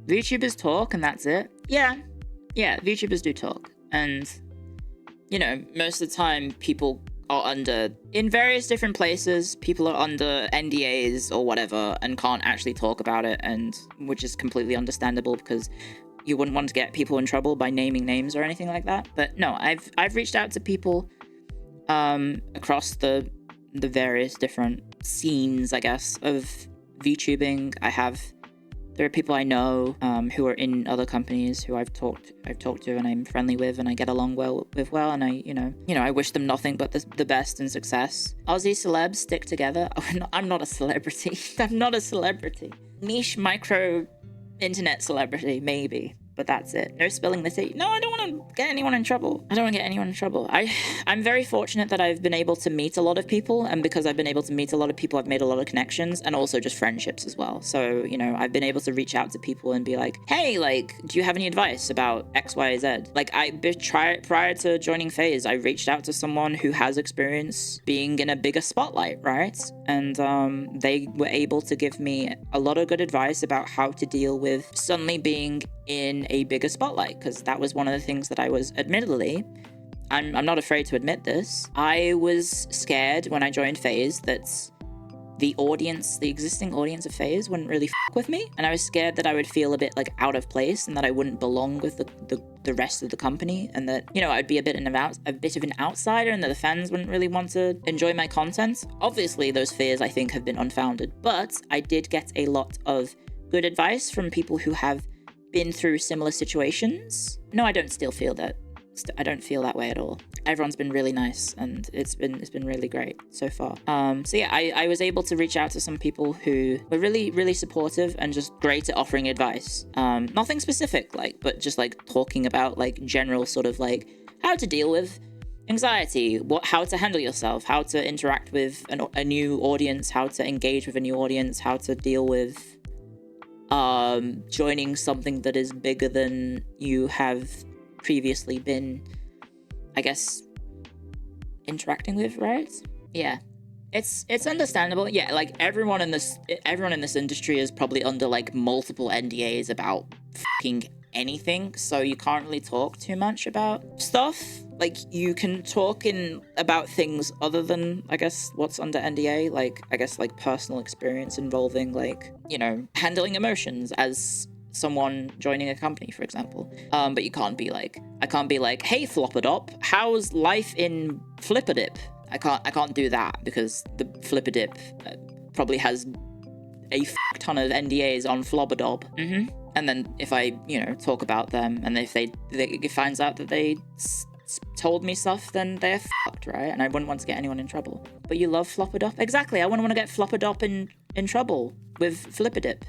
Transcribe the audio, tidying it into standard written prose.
VTubers talk and that's it. Yeah, VTubers do talk. And, you know, most of the time people are under, in various different places, people are under NDAs or whatever and can't actually talk about it, and which is completely understandable because you wouldn't want to get people in trouble by naming names or anything like that. But no, I've reached out to people across the various different scenes, I guess, of VTubing. There are people I know who are in other companies who I've talked to and I'm friendly with and I get along well with, and I you know I wish them nothing but the best and success. Aussie celebs stick together. I'm not a celebrity. I'm not a celebrity. Niche micro internet celebrity, maybe. But that's it. No spilling the tea. No, I don't want to get anyone in trouble. I'm very fortunate that I've been able to meet a lot of people, and because I've been able to meet a lot of people, I've made a lot of connections and also just friendships as well. So, you know, I've been able to reach out to people and be like, hey, like, do you have any advice about X, Y, Z? Like, prior to joining FaZe, I reached out to someone who has experience being in a bigger spotlight, right? And they were able to give me a lot of good advice about how to deal with suddenly being in a bigger spotlight, because that was one of the things that I was, admittedly, I'm not afraid to admit this, I was scared when I joined FaZe that the existing audience of FaZe wouldn't really f*** with me, and I was scared that I would feel a bit like out of place and that I wouldn't belong with the rest of the company, and that, you know, I'd be a bit of an outsider and that the fans wouldn't really want to enjoy my content. Obviously, those fears, I think, have been unfounded, but I did get a lot of good advice from people who have been through similar situations. No, I don't still feel that. I don't feel that way at all. Everyone's been really nice, and it's been really great so far. So yeah, I was able to reach out to some people who were really, really supportive and just great at offering advice. Nothing specific, but just talking about general sort of how to deal with anxiety, how to handle yourself, how to interact with a new audience, how to engage with a new audience, how to deal with joining something that is bigger than you have previously been, I guess, interacting with, right? Yeah, it's understandable. Yeah, everyone in this industry is probably under multiple NDAs about fucking anything, so you can't really talk too much about stuff. You can talk about things other than, I guess, what's under NDA, personal experience involving, handling emotions as someone joining a company, for example. But you can't be I can't be hey, Floppadop, how's life in Flippadip? I can't do that, because the Flippadip probably has a ton of NDAs on Floppadop. And then if I, talk about them, and if it finds out that they told me stuff, then they're fucked, right? And I wouldn't want to get anyone in trouble. But you love Floppadop? Exactly, I wouldn't want to get Floppadop in trouble with Flippadip.